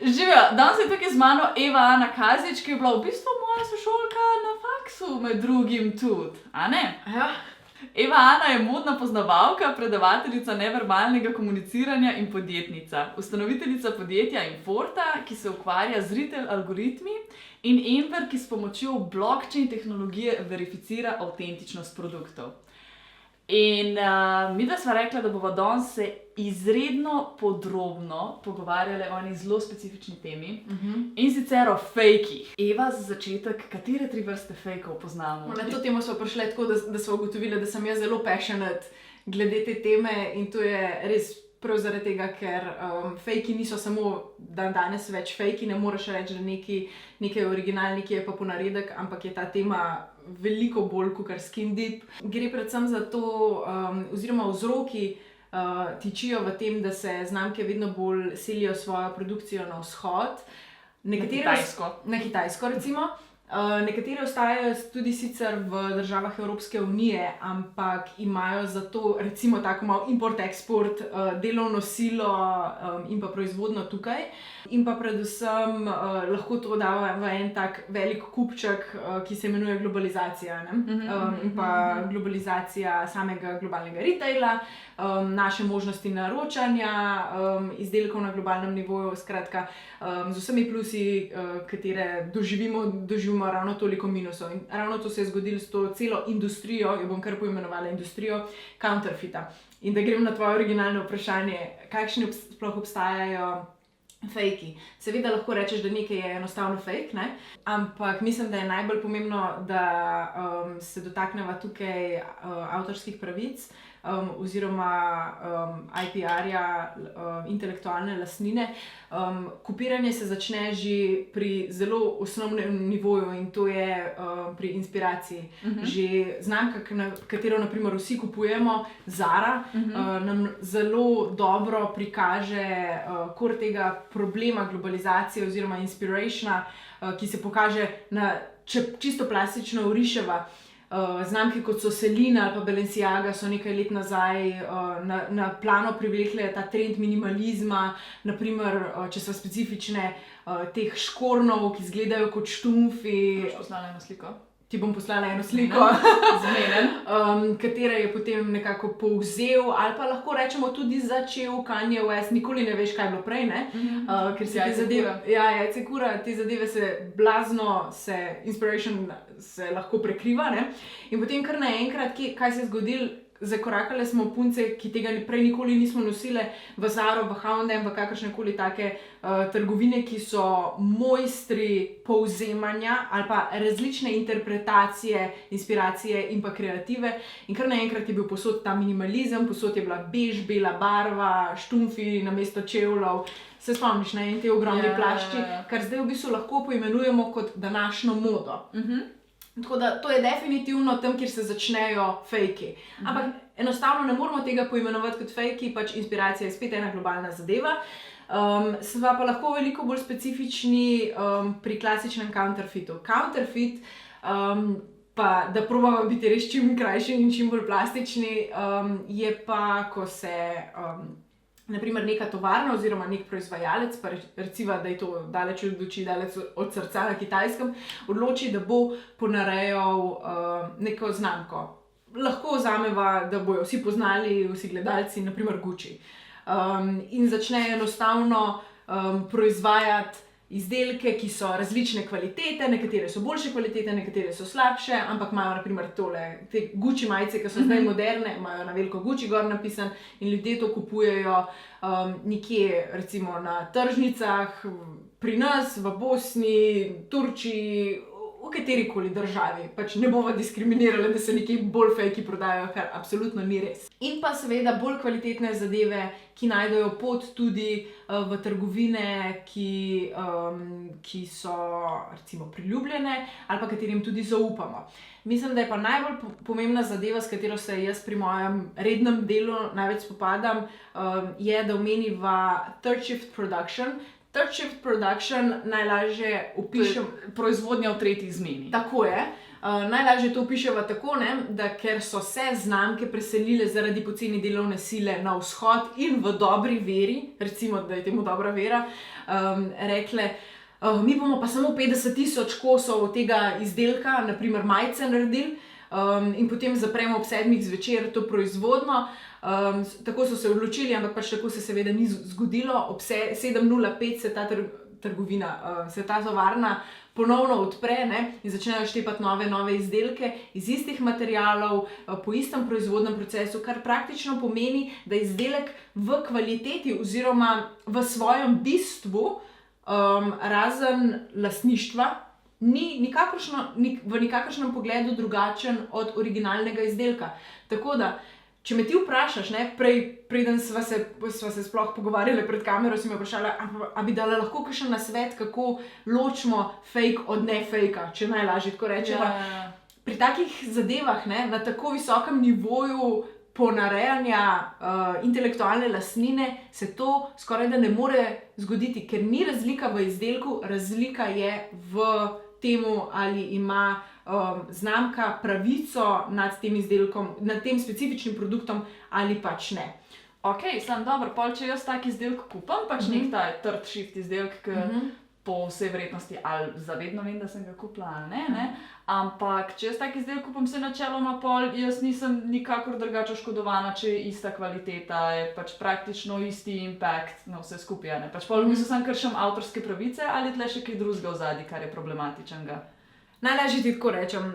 Živijo, danes je tukaj z mano Eva Ana Kazič, ki je bila v bistvu moja sošolka na faksu, med drugim tudi, a ne? Ja. Eva Ana je modna poznavalka, predavateljica neverbalnega komuniciranja in podjetnica. Ustanoviteljica podjetja Inforta, ki se ukvarja z retail algoritmi, in Enver, ki s pomočjo blockchain tehnologije verificira avtentičnost produktov. In midva sva rekla, da bova danes se izredno podrobno pogovarjali o eni zelo specifični temi, in sicer o fejkih. Eva, za začetek, katere 3 vrste fejkov poznamo? Na to temo smo prišli tako, da smo ugotovili, da sem jaz zelo passionate glede te teme in to je res prav zaradi tega, ker fejki niso samo danes več fejki, ne moreš reči, da nekaj je original, nekaj je pa ponaredek, ampak je ta tema veliko bolj kakor skin deep. Gre predvsem za to, oziroma vzroki tičijo v tem, da se znamke vedno bolj selijo svojo produkcijo na vzhod. Na Kitajsko recimo. Nekatere ostajajo tudi sicer v državah Evropske unije, ampak imajo za to recimo tako malo import-export, delovno silo in pa proizvodnjo tukaj. In pa predvsem lahko to dajo v en tak velik kupček, ki se imenuje globalizacija, ne? In pa globalizacija samega globalnega retaila, naše možnosti naročanja izdelkov na globalnem nivoju, skratka, z vsemi plusi, katere doživimo ravno toliko minusov. In ravno to se je zgodilo s to celo industrijo, jo bom kar poimenovala industrijo counterfeita. In da grem na tvoje originalno vprašanje, kakšni sploh obstajajo fejki. Seveda lahko rečeš, da nekaj je enostavno fejk, ne? Ampak mislim, da je najbolj pomembno, da se dotakneva tukaj avtorskih pravic, oziroma IPR-ja, intelektualne lastnine. Kopiranje se začne že pri zelo osnovnem nivoju in to je pri inspiraciji. Že znamka, katero na primer vsi kupujemo, Zara, nam zelo dobro prikaže kor tega problema globalizacije oziroma inspirationa, ki se pokaže na, če čisto plastično oriševa. Znamke kot so Celine ali pa Balenciaga so nekaj let nazaj na plano privlekle ta trend minimalizma, naprimer, če so specifične, teh škornjev, ki izgledajo kot štumfi. Boš poslala eno sliko? Ti bom poslala eno sliko, katera je potem nekako povzel ali pa lahko rečemo tudi začel Kanye West, nikoli ne veš, kaj je bilo prej, ne? Ker se te zadeve, jajcekura, te zadeve se blazno, inspiration se lahko prekriva, ne? In potem kar naenkrat, kaj se je zgodilo, zakorakale smo punce, ki tega prej nikoli nismo nosile, v Zaro, v H&M, v kakršnekoli take trgovine, ki so mojstri povzemanja ali pa različne interpretacije, inspiracije in pa kreative. In kar naenkrat je bil povsod ta minimalizem, povsod je bila bež, bela barva, štumfi namesto čevljev. Se spomniš, ne? In te ogromni plašči, kar zdaj v bistvu lahko poimenujemo kot današnjo modo. Tako da to je definitivno tam, kjer se začnejo fejki. Ampak enostavno ne moramo tega poimenovati kot fejki, pač inspiracija je spet ena globalna zadeva. Sva pa lahko veliko bolj specifični pri klasičnem counterfeitu. Counterfeit, pa da probamo biti res čim krajši in čim bolj plastični, je pa, ko se naprimer neka tovarna oziroma nek proizvajalec, pa recimo, da je to daleč od oči, daleč od srca na Kitajskem, odloči, da bo ponarejal neko znamko. Lahko vzameva, da bojo vsi poznali, vsi gledalci, naprimer Gucci. In začne enostavno proizvajati izdelke, ki so različne kvalitete, nekatere so boljše kvalitete, nekatere so slabše, ampak imajo na primer te Gucci majice, ki so zdaj moderne, imajo na veliko Gucci gor napisan in ljudje to kupujejo nekje recimo na tržnicah, pri nas, v Bosni, Turčiji, v katerikoli državi. Pač ne bova diskriminirala, da se nekje bolj fejki prodajajo, kar absolutno ni res. In pa seveda bolj kvalitetne zadeve, ki najdejo pot tudi v trgovine, ki so recimo priljubljene ali pa katerim tudi zaupamo. Mislim, da je pa najbolj pomembna zadeva, s katero se jaz pri mojem rednem delu največ spopadam, je, da omeniva third shift production. Third shift production najlažje opišem. Proizvodnja v tretji zmeni. Tako je. Najlažje to opišemo tako, ne, da ker so se znamke preselile zaradi poceni delovne sile na vzhod in v dobri veri, recimo, da je temu dobra vera, rekle, mi bomo pa samo 50,000 kosov tega izdelka, naprimer majice, naredili, in potem zapremo ob 7 zvečer to proizvodno. Tako so se odločili, ampak pač tako se seveda ni zgodilo. Ob 7:05 se ta trgovina, se ta tovarna ponovno odpre, ne, in začnejo štepati nove izdelke iz istih materialov, po istem proizvodnem procesu, kar praktično pomeni, da izdelek v kvaliteti oziroma v svojem bistvu, razen lastništva, ni v nikakršnem pogledu drugačen od originalnega izdelka. Tako da, če me ti vprašaš, ne, preden sva se sploh pogovarjali pred kamero, si me vprašala, a bi dala lahko kakšen nasvet, kako ločimo fake od ne fejka, če najlažje tako rečemo. Ja. Pri takih zadevah, ne, na tako visokem nivoju ponarejanja intelektualne lastnine se to skoraj da ne more zgoditi, ker ni razlika v izdelku, razlika je v temu, ali ima znamka pravico nad tem izdelkom, nad tem specifičnim produktom ali pač ne. Ok, sem dobro, pol če jaz tak izdelek kupam, pač nek ta third shift izdelek, ki po vsej vrednosti ali zavedno vem, da sem ga kupila ali ne, ampak če jaz tak izdelek kupam, se načeloma pol, jaz nisem nikakor drugače oškodovana, če je ista kvaliteta, je pač praktično isti impact na vse skupaj, ne. Pač pol v bistvu sem kršim avtorske pravice ali tle še kaj drugega ozadaj, kar je problematičnega. Najlažje ti tako rečem.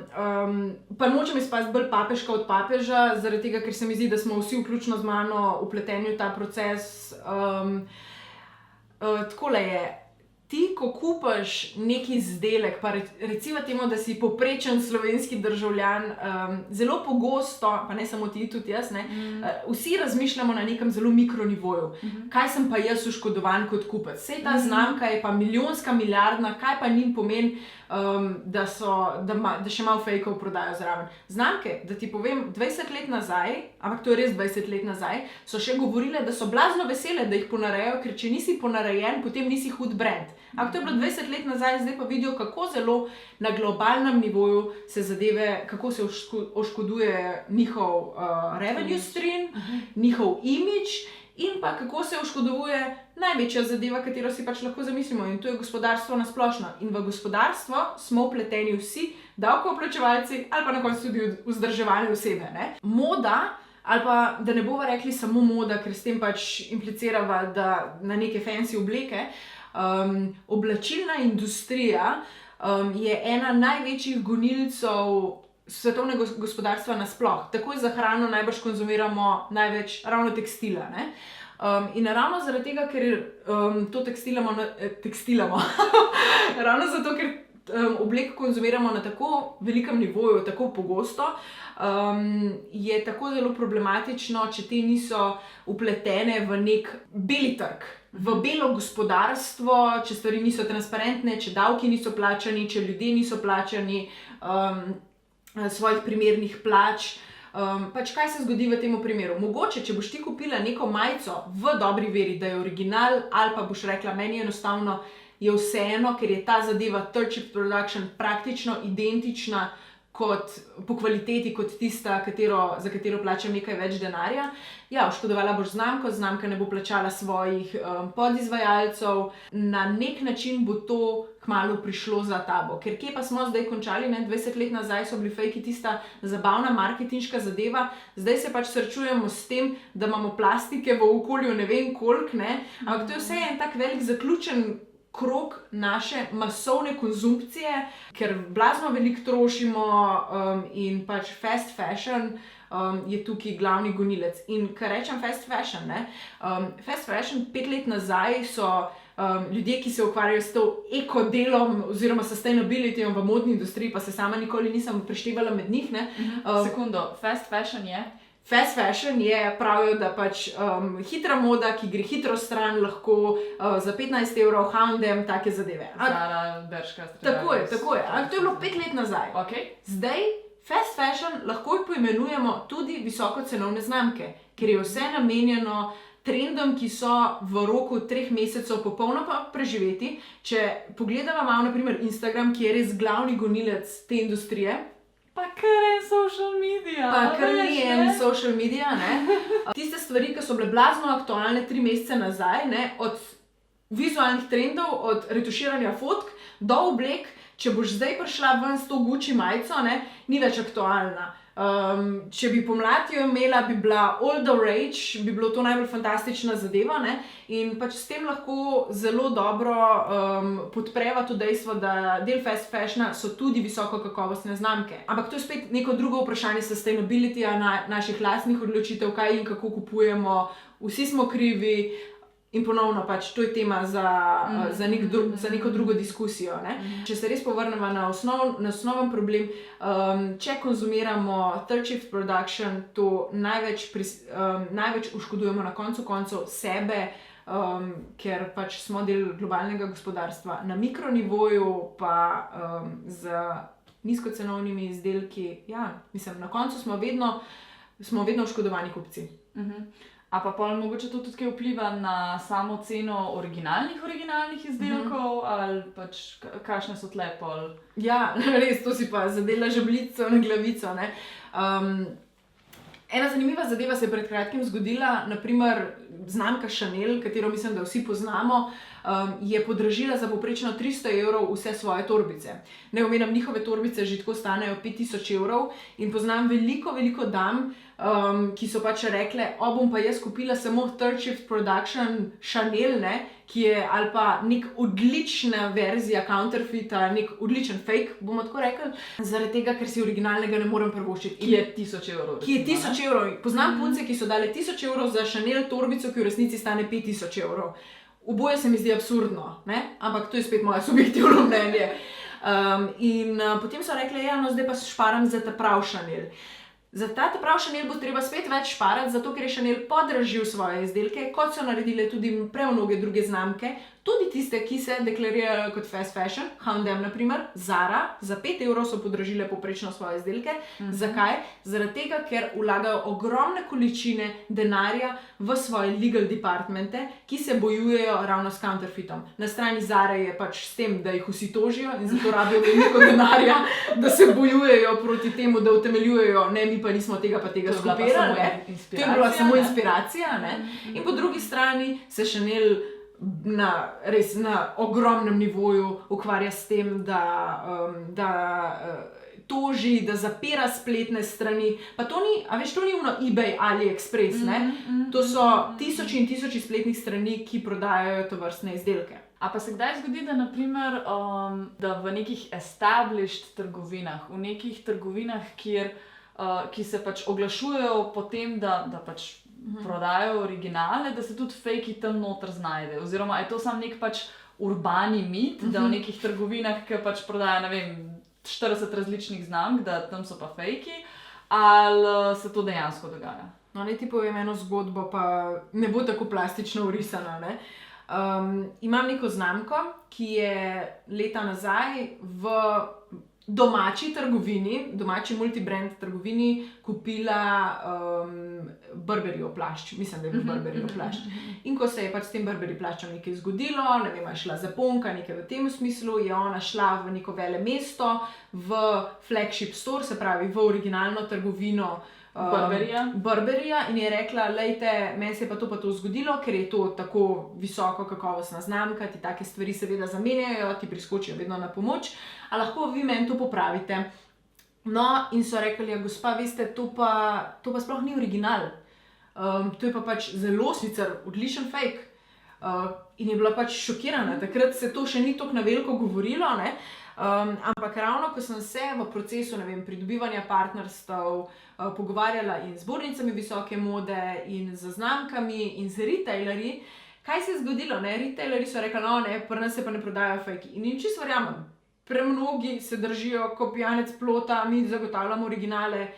Pa nočem izpasti bolj papeška od papeža, zaradi tega, ker se mi zdi, da smo vsi vključno z mano vpleteni v ta proces. Takole je. Ti, ko kupaš neki izdelek, pa recimo temu, da si povprečen slovenski državljan, zelo pogosto, pa ne samo ti, tudi jaz, ne, vsi razmišljamo na nekem zelo mikronivoju. Kaj sem pa jaz oškodovan kot kupec? Sej ta znamka je pa milijonska, milijardna, kaj pa njim pomeni, da še malo fejkov prodajo zraven. Znamke, da ti povem, 20 let nazaj, ampak to je res 20 let nazaj, so še govorile, da so blazno vesele, da jih ponarejo, ker če nisi ponarejen, potem nisi hud brand. Ampak to je bilo 20 let nazaj, zdaj pa vidijo, kako zelo na globalnem nivoju se zadeve, kako se oškoduje njihov revenue stream, njihov imidž in pa kako se oškoduje največja zadeva, katero si pač lahko zamislimo, in to je gospodarstvo na splošno. In v gospodarstvo smo vpleteni vsi davkoplačevalci ali pa na koncu tudi vzdrževane osebe, ne. Moda, ali pa da ne bova rekli samo moda, ker s tem pač implicirava, da na neke fancy obleke, oblačilna industrija je ena največjih gonilcev svetovnega gospodarstva nasploh. Takoj za hrano najbrž konzumiramo največ ravno tekstila, ne? In ravno zaradi tega, ker to tekstilamo, ravno zato, ker oblek konzumiramo na tako velikem nivoju, tako pogosto, je tako zelo problematično, če te niso vpletene v nek beli trg, v belo gospodarstvo, če stvari niso transparentne, če davki niso plačani, če ljudje niso plačani svojih primernih plač. Pač kaj se zgodi v tem primeru? Mogoče, če boš ti kupila neko majico v dobri veri, da je original, ali pa boš rekla, meni enostavno je vseeno, ker je ta zadeva third shift production praktično identična po kvaliteti kot tista, za katero plačam nekaj več denarja. Ja, oškodovala boš znamko, znamka ne bo plačala svojih podizvajalcev, na nek način bo to kmalu prišlo za tabo. Ker kje pa smo zdaj končali, ne? 20 let nazaj so bili fejki tista zabavna marketinška zadeva, zdaj se pač srečujemo s tem, da imamo plastike v okolju ne vem koliko, ne? Ampak to je vse en tak velik zaključen krog naše masovne konzumpcije, ker blazno veliko trošimo in pač fast fashion je tukaj glavni gonilec. In kar rečem fast fashion, ne? Fast fashion 5 let nazaj so ljudje, ki se ukvarjajo s to ekodelom oziroma sustainabilityjem v modni industriji, pa se sama nikoli nisem preštevala med njih, ne? Sekundo, fast fashion je? Fast fashion je, pravijo, da pač hitra moda, ki gre hitro stran, lahko za 15 evrov, H&M, take zadeve. Zara, Bershka, Tako je. Ampak to je bilo 5 let nazaj. Okay. Zdaj fast fashion lahko poimenujemo tudi visokocenovne znamke, ker je vse namenjeno trendom, ki so v roku 3 mesecev popolnoma preživeti. Če pogledamo malo, na primer, Instagram, ki je res glavni gonilec te industrije, Pa kar en social media. Pa kar ni en social media, ne. Tiste stvari, ki so bile blazno aktualne 3 mesece nazaj, ne, od vizualnih trendov, od retuširanja fotk do oblek, če boš zdaj prišla ven s to Gucci majico, ne, ni več aktualna. Če bi pomlad jo imela, bi bila all the rage, bi bilo to najbolj fantastična zadeva, ne? In pač s tem lahko zelo dobro podpreva to dejstvo, da del fast fashiona so tudi visoko kakovostne znamke. Ampak to je spet neko drugo vprašanje sustainability-ja, naših lastnih odločitev, kaj in kako kupujemo, vsi smo krivi. In ponovno pač to je tema za neko drugo diskusijo, ne. Če se res povrnemo na osnoven problem, če konzumiramo third shift production, to največ oškodujemo na koncu koncev sebe, ker pač smo del globalnega gospodarstva na mikronivoju, pa z nizkocenovnimi izdelki, ja, mislim, na koncu smo vedno oškodovani kupci. A pa pol mogoče to tudi vpliva na samo ceno originalnih izdelkov, ali pač kakšne so tle pol? Ja, res, to si pa zadela žebljico na glavico, ne. Ena zanimiva zadeva se je pred kratkim zgodila, naprimer znamka Chanel, katero mislim, da vsi poznamo, je podražila za povprečno 300 € vse svoje torbice. Ne omenjam, njihove torbice že tako stanejo 5000 € in poznam veliko dam, ki so pač rekle, bom pa jaz kupila samo third shift production Chanel, ne, ki je ali pa nek odlična verzija counterfeita, nek odličen fake, bomo tako rekli, zaradi tega, ker si originalnega ne morem privoščiti. Ki je 1000 €. Ki je 1000 €. Poznam punce, ki so dale 1000 € za Chanel torbico, ki v resnici stane 5000 €. Oboje se mi zdi absurdno, ne? Ampak to je spet moje subjektivno mnenje. In potem so rekli, ja, no zdaj pa šparam za ta prav Chanel. Za ta prav Chanel bo treba spet več šparati, zato ker je Chanel podražil svoje izdelke, kot so naredile tudi premnoge druge znamke, tudi tiste, ki se deklarirajo kot fast fashion, H&M na primer, Zara, za 5 € so podražile povprečno svoje izdelke. Zakaj? Zaradi tega, ker vlagajo ogromne količine denarja v svoje legal departmente, ki se bojujejo ravno s counterfeitom. Na strani Zare je pač s tem, da jih vsi tožijo in zato rabijo veliko denarja, da se bojujejo proti temu, da utemeljujejo, ne, mi pa nismo tega pa tega skopirali, ne. To je bila samo inspiracija, ne. In po drugi strani se Chanel res na ogromnem nivoju ukvarja s tem, da toži, da zapira spletne strani. Pa to ni, a veš, to ni ono eBay, AliExpress, ne? To so tisoči in tisoči spletnih strani, ki prodajajo tovrstne izdelke. A pa se kdaj zgodi, da naprimer, da v nekih established trgovinah, v nekih trgovinah, ki se pač oglašujejo po tem, da pač prodajajo originale, da se tudi fejki tam noter znajde. Oziroma, je to samo nek pač urbani mit, da v nekih trgovinah, ki pač prodajajo, ne vem, 40 različnih znamk, da tam so pa fejki, ali se to dejansko dogaja? No, naj ti povem eno zgodbo, pa ne bo tako plastično orisana, ne. Imam neko znamko, ki je leta nazaj v domači trgovini, domači multibrand trgovini kupila Burberryjev plašč. Mislim, da je bil Burberryjev plašč. In ko se je pač s tem Burberry plaščem nekaj zgodilo, ne vem, je šla zaponka, nekaj v tem smislu, je ona šla v neko velemesto, v flagship store, se pravi v originalno trgovino Burberryja in je rekla, lejte, meni se je pa to zgodilo, ker je to tako visoko kakovostna znamka, ti take stvari seveda zamenjajo, ti priskočijo vedno na pomoč, a lahko vi meni to popravite. No, in so rekli, ja, gospa, veste, to pa sploh ni original. To je pa pač zelo sicer odličen fake. In je bila pač šokirana, takrat se to še ni toliko na veliko govorilo, ne. Ampak ravno, ko sem se v procesu, ne vem, pridobivanja partnerstev pogovarjala in z zbornicami visoke mode in z znamkami in z retailerji, kaj se je zgodilo, ne? Retailerji so rekli, no, ne, pri nas se pa ne prodajajo fejki. In jim čisto verjamem, premnogi se držijo kot pijanec plota, mi zagotavljamo originale.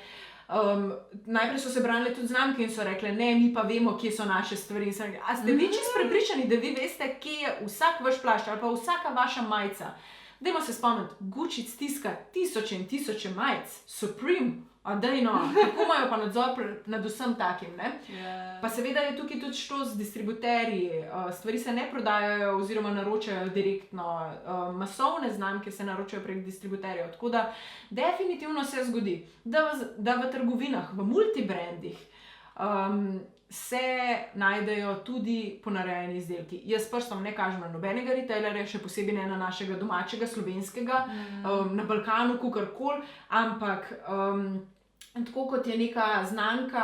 Najprej so se branile tudi znamke in so rekle, ne, mi pa vemo, kje so naše stvari. A ste vi čisto prepričani, da vi veste, kje je vsak vaš plašč ali pa vsaka vaša majica? Dajmo se spomniti, Gucci stiska tisoče in tisoče majic, Supreme, dajno, kako imajo pa nadzor nad vsem takim, ne? Pa seveda je tukaj tudi što z distributerji, stvari se ne prodajajo oziroma naročajo direktno, masovne znamke se naročajo prek distributerjev, tako da definitivno se zgodi, da v trgovinah, v multibrandih, se najdejo tudi ponarejeni izdelki. Jaz prstom ne kažem na nobenega retailerja, še posebej ne na našega domačega, slovenskega, na Balkanu, kakorkoli, ampak tako kot je neka znanka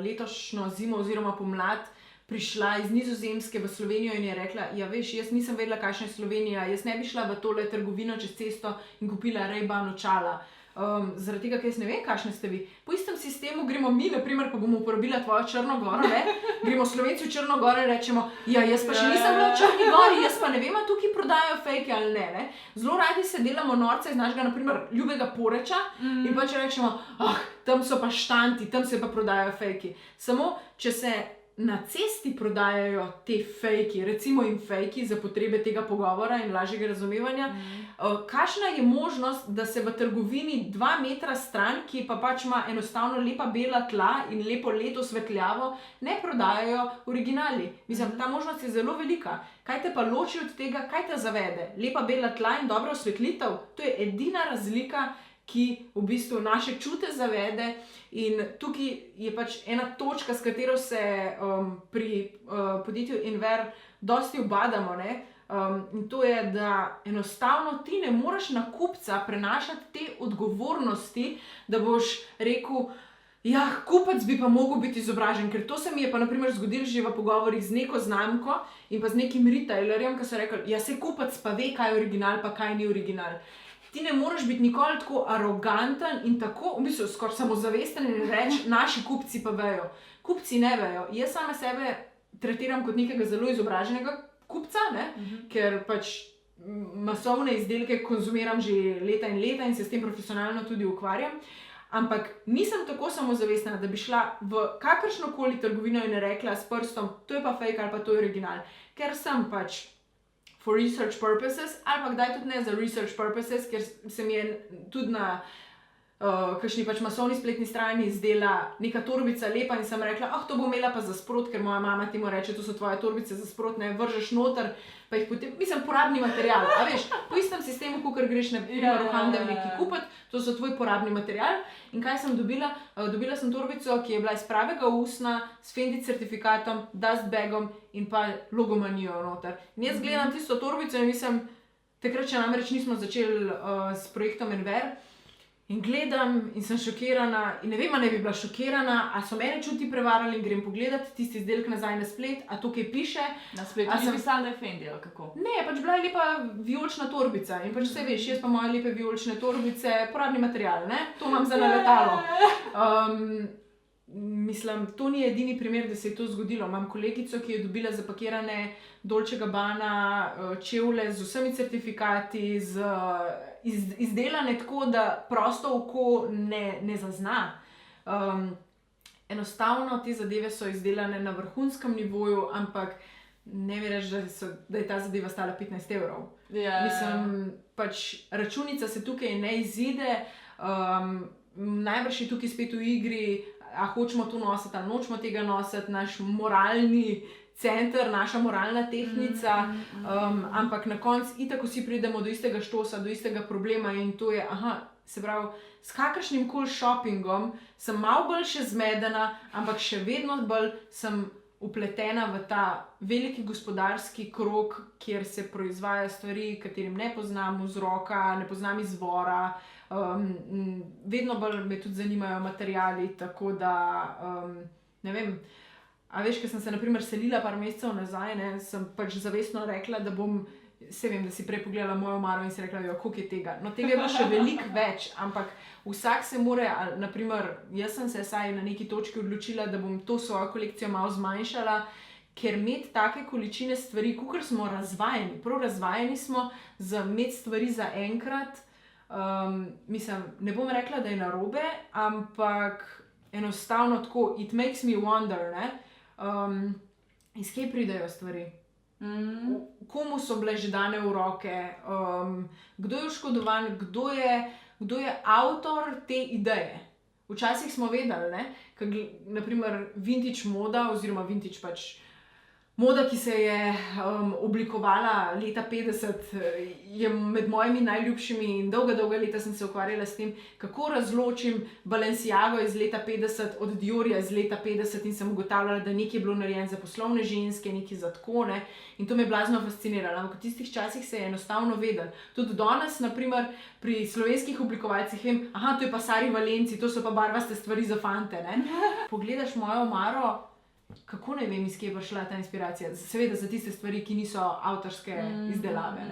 letošnjo zimo oziroma pomlad prišla iz Nizozemske v Slovenijo in je rekla, ja veš, jaz nisem vedela, kakšna je Slovenija, jaz ne bi šla v tole trgovino čez cesto in kupila Ray-Ban očala. Zaradi tega, ker jaz ne vem, kakšne ste vi. Po istem sistemu gremo mi, naprimer, ko bomo uporabila tvojo Črno goro, ne? Gremo Slovenci v Črno goro in rečemo, ja, jaz pa še nisem bila v Črni gori, jaz pa ne vem, a tukaj prodajajo fejke ali ne, ne? Zelo radi se delamo norca iz našega, naprimer, ljubega Poreča in pa če rečemo, tam so pa štanti, tam se pa prodajajo fejki. Samo, če se na cesti prodajajo te fejki, recimo in fejki za potrebe tega pogovora in lažjega razumevanja, kakšna je možnost, da se v trgovini 2 metra stran, ki pa pač ima enostavno lepa bela tla in lepo leto svetljavo, ne prodajajo originali. Mislim, ta možnost je zelo velika. Kaj te pa loči od tega, kaj te zavede? Lepa bela tla in dobra osvetlitev? To je edina razlika, ki v bistvu naše čute zavede in tukaj je pač ena točka, s katero se pri podjetju Enver dosti ubadamo, ne? In to je, da enostavno ti ne moreš na kupca prenašati te odgovornosti, da boš rekel, ja, kupec bi pa mogel biti izobražen, ker to se mi je pa naprimer zgodilo že v pogovorih z neko znamko in pa z nekim retailerjem, ki so rekli, ja, se kupec pa ve, kaj je original, pa kaj ni original. Ti ne moreš biti nikoli tako aroganten in tako, v bistvu, skoraj samozavesten in reči, naši kupci pa vejo. Kupci ne vejo. Jaz sama sebe tretiram kot nekega zelo izobraženega kupca, ne? Ker pač masovne izdelke konzumiram že leta in se s tem profesionalno tudi ukvarjam. Ampak nisem tako samozavestna, da bi šla v kakršnokoli trgovino in rekla s prstom, to je pa fake ali pa to je original. Ker sem pač for research purposes, ali pa kdaj tudi ne za research purposes, ker se mi je tudi na kakšni pač masovni spletni strani zdela neka torbica lepa in sem rekla, to bo imela pa za sprot, ker moja mama temu reče, to so tvoje torbice za sprot, ne, vržeš noter, pa jih potem, mislim, porabni material, a veš, po istem sistemu, kakor greš na H&M neki kupiti, to so tvoj porabni material. In kaj sem dobila? Dobila sem torbico, ki je bila iz pravega usna, s Fendi certifikatom, dust bagom in pa logomanijo noter. In jaz gledam tisto torbico in mislim, takrat še namreč nismo začeli s projektom Enver, in gledam in sem šokirana in ne vem, a ne bi bila šokirana, a so mene čuti prevarali in grem pogledati tisti izdelek nazaj na splet, a tukaj piše. Na spletu ni pisalo, da je Fendi, ali kako? Ne, pač bila je lepa vijolična torbica in pač vse veš, jaz pa moje lepe vijolične torbice, porabni material, ne, to imam za naletalo. Mislim, to ni edini primer, da se je to zgodilo. Imam kolegico, ki je dobila zapakirane Dolce & Gabbana čevlje z vsemi certifikati, izdelane tako, da prosto oko ne zazna. Enostavno te zadeve so izdelane na vrhunskem nivoju, ampak ne mi reči, da je ta zadeva stala 15 evrov. Mislim, pač računica se tukaj ne izide, najbrž je tukaj spet v igri, a hočemo to nositi ali nočemo tega nositi, naš moralni center, naša moralna tehnica, ampak na koncu itak vsi pridemo do istega štosa, do istega problema in to je, se pravi, s kakršnim koli shoppingom sem malo bolj še zmedena, ampak še vedno bolj sem upletena v ta veliki gospodarski krog, kjer se proizvaja stvari, katerim ne poznam vzroka, ne poznam izvora, vedno bolj me tudi zanimajo materiali, tako da, ne vem, a veš, ker sem se naprimer selila par mesecev nazaj, ne, sem pač zavestno rekla, da bom, se vem, da si prej pogledala mojo omaro in si rekla, koliko je tega. No, tega je bilo še veliko več, ampak vsak se more, naprimer, jaz sem se saj na neki točki odločila, da bom to svojo kolekcijo malo zmanjšala, ker imeti take količine stvari, kakor smo razvajeni, prav razvajeni smo za imeti stvari za enkrat, mislim, ne bom rekla, da je narobe, ampak enostavno tako, it makes me wonder, ne, iz kje pridejo stvari. Komu so bile že dane v roke, kdo je oškodovan, kdo je avtor te ideje. Včasih smo vedeli, naprimer vintage moda oziroma vintage pač moda, ki se je oblikovala leta 50, je med mojimi najljubšimi in dolga leta sem se ukvarjala s tem, kako razločim Balenciago iz leta 50 od Diorja iz leta 50 in sem ugotavljala, da nekaj je bilo narejeno za poslovne ženske, nekaj za tako, in to me je blazno fasciniralo. Ampak v tistih časih se je enostavno vedelo. Tudi danes, naprimer, pri slovenskih oblikovalcih vem, to je pa Sari Valenci, to so pa barvaste stvari za fante, Pogledaš mojo omaro, kako naj vem, iz kje je prišla ta inspiracija? Seveda za tiste stvari, ki niso avtorske izdelave.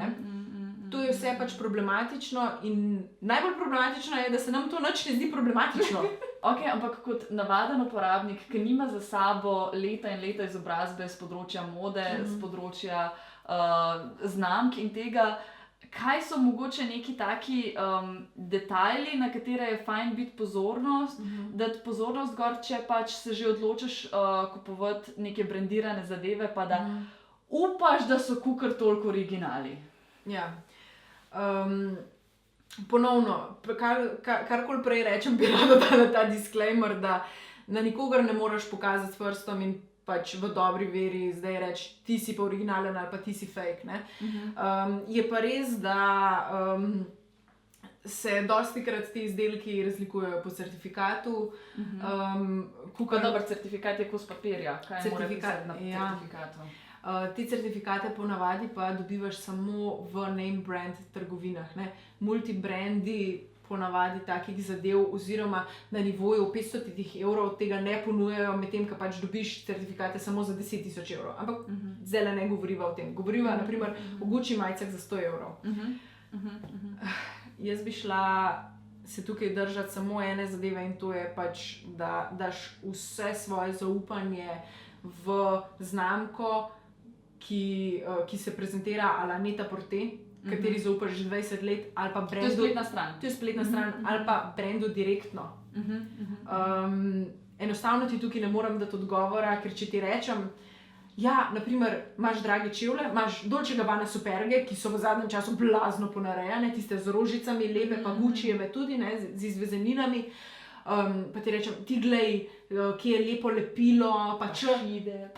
To je vse pač problematično in najbolj problematično je, da se nam to nič ne zdi problematično. Ok, ampak kot navaden uporabnik, ki nima za sabo leta in leta izobrazbe z področja mode, z področja znamk in tega, kaj so mogoče neki taki detajli, na katere je fajn biti pozornost, dati pozornost gor, če pač se že odločiš kupovati neke brandirane zadeve, pa da upaš, da so kakor toliko originali. Ja. Ponovno, karkoli prej rečem, bi rada dala ta disclaimer, da na nikogar ne moraš pokazati s prstom in pač v dobri veri zdaj reči, ti si pa originalen ali pa ti si fake. Je pa res, da se dostikrat ti izdelki razlikujejo po certifikatu. Dober certifikat je kos papirja. Kaj mora pisati na certifikatu? Te certifikate ponavadi pa dobivaš samo v name brand trgovinah. Multibrandi ponavadi takih zadev oziroma na nivoju 500 evrov tega ne ponujajo, medtem ko pač dobiš certifikate samo za 10.000 evrov. Ampak zdaj ne govoriva o tem. Govoriva naprimer o Gucci majicah za 100 evrov. Jaz bi šla se tukaj držati samo ene zadeve in to je pač, da daš vse svoje zaupanje v znamko, ki se prezentira a la Net-a-Porter, kateri zaupaš že 20 let, ali pa brandu. To je spletna stran. To je spletna stran, ali pa brandu direktno. Enostavno ti tukaj ne morem dati odgovora, ker če ti rečem, naprimer, imaš drage čevlje, imaš Dolce & Gabbana Superge, ki so v zadnjem času blazno ponarejane, tiste z rožicami, lepe, pa Guccijeve tudi, z izvezeninami. Pa ti rečem, ti glej, ki je lepo lepilo, pa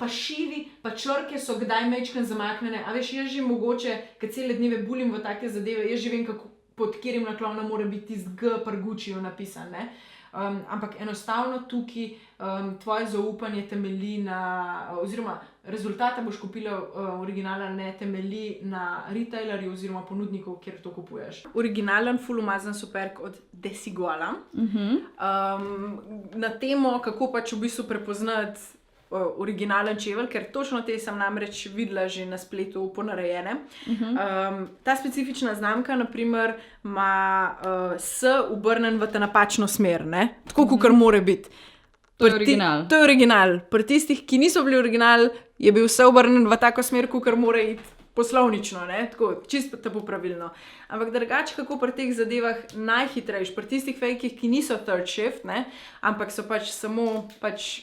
šivi, pa črke so kdaj majčkeno zamaknjene. A veš, jaz že mogoče, kad cele dneve bulim v take zadeve, jaz že vem, pod katerim naklonom mora biti tisti G pri Gucciju napisan. Ampak enostavno tukaj tvoje zaupanje temelji na, oziroma rezultata boš kupila originala, ne temelji na retailerju oziroma ponudniku, kjer to kupuješ. Originalen full umazan superg od Desiguala. Na temo, kako pač v bistvu prepoznati originalen čevelj, ker točno te sem namreč videla že na spletu ponarejene. Ta specifična znamka, naprimer, ima S obrnen v napačno smer, tako kakor mora biti. To je original. To je original. Pri tistih, ki niso bili original, je bil vse obrnen v tako smer, kakor mora iti poslovnično, tako čisto tako pravilno. Ampak drugače, kako pri teh zadevah najhitrejš, pri tistih fejkih, ki niso third shift, ampak so pač samo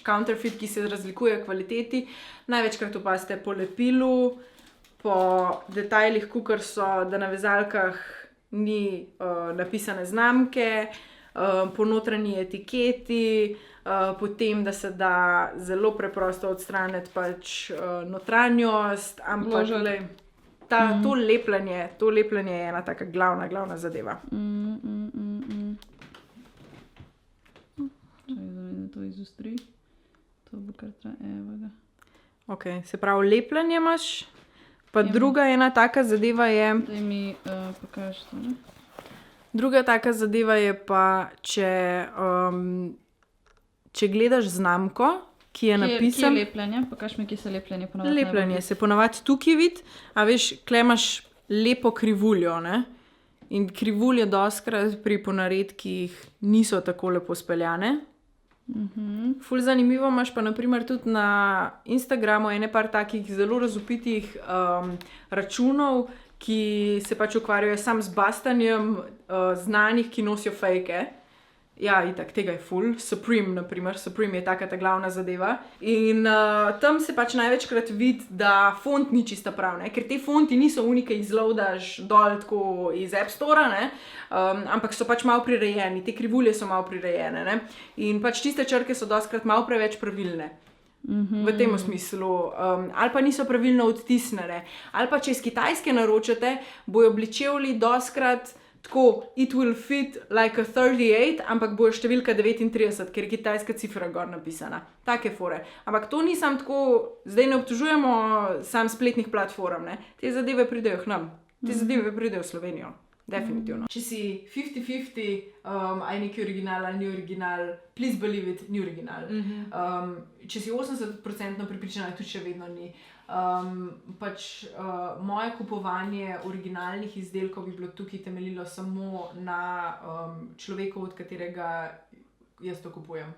counterfeit, ki se razlikuje kvaliteti, največkrat opazite po lepilu, po detajlih, kakor so, da na vezalkah ni napisane znamke, po notranji etiketi, potem, da se da zelo preprosto odstraniti pač notranjost, ampak to lepljenje je ena taka glavna zadeva. To izustri. To bo kar evo. Ok, se pravi, lepljenje imaš, pa druga ena taka zadeva je... Daj mi pokaži to, Druga taka zadeva je pa, če gledaš znamko, ki je napisan... Kje je lepljenje? Pokaži mi, kje se lepljenje ponavadi. Lepljenje se ponavadi tukaj vidi, a veš, kle imaš lepo krivuljo, in krivulje dostikrat pri ponaredkih niso tako lepo speljane. Ful zanimivo imaš pa naprimer tudi na Instagramu ene par takih zelo razvpitih računov, ki se pač ukvarjajo samo z bastanjem znanih, ki nosijo fejke. Ja, itak, tega je full. Supreme, naprimer, Supreme je taka ta glavna zadeva. In tam se pač največkrat vidi, da font ni čista prav, ne? Ker te fonti niso unike izloadaš dol tako iz App Store, ne? Ampak so pač malo prirejeni, te krivulje so malo prirejene, ne? In pač tiste črke so dostikrat malo preveč pravilne. V tem smislu, ali pa niso pravilno odtisnjene, ali pa če iz Kitajske naročate, bojo bili čevlji dostikrat tako, it will fit like a 38, ampak bojo številka 39, ker je kitajska cifra gor napisana. Take fore. Ampak to ni samo tako, zdaj ne obtožujemo sam spletnih platform, ne. Te zadeve pridejo k nam, te zadeve pridejo v Slovenijo. Definitivno. Če si 50-50, a je neki original ali ni original, please believe it, ni original. Če si 80% prepričana, tudi še vedno ni. Moje kupovanje originalnih izdelkov bi bilo tukaj temeljilo samo na človeku, od katerega jaz to kupujem.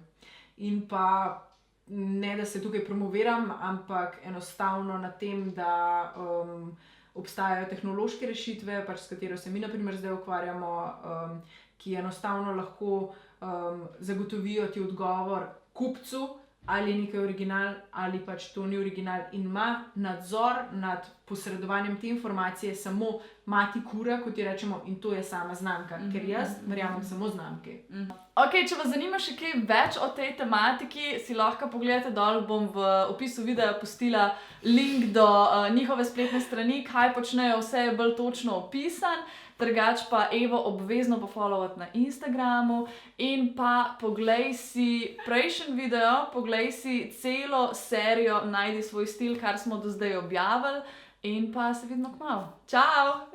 In pa ne, da se tukaj promoviram, ampak enostavno na tem, da obstajajo tehnološke rešitve, pač s katero se mi na primer zdaj ukvarjamo, ki enostavno lahko zagotovijo ti odgovor kupcu, ali je nekaj original, ali pač to ni original, in ima nadzor nad posredovanjem te informacije samo mati kura, kot ji rečemo, in to je sama znamka, ker jaz verjamem samo znamki. Ok, če vas zanima še kaj več o tej tematiki, si lahko pogledate dol, bom v opisu videa pustila link do njihove spletne strani, kaj počnejo, vse je bolj točno opisan. Drugač pa Evo obvezno pofollowati na Instagramu in pa poglej si prejšnji video, poglej si celo serijo Najdi svoj stil, kar smo do zdaj objavili, in pa se vidimo kmalu. Čau!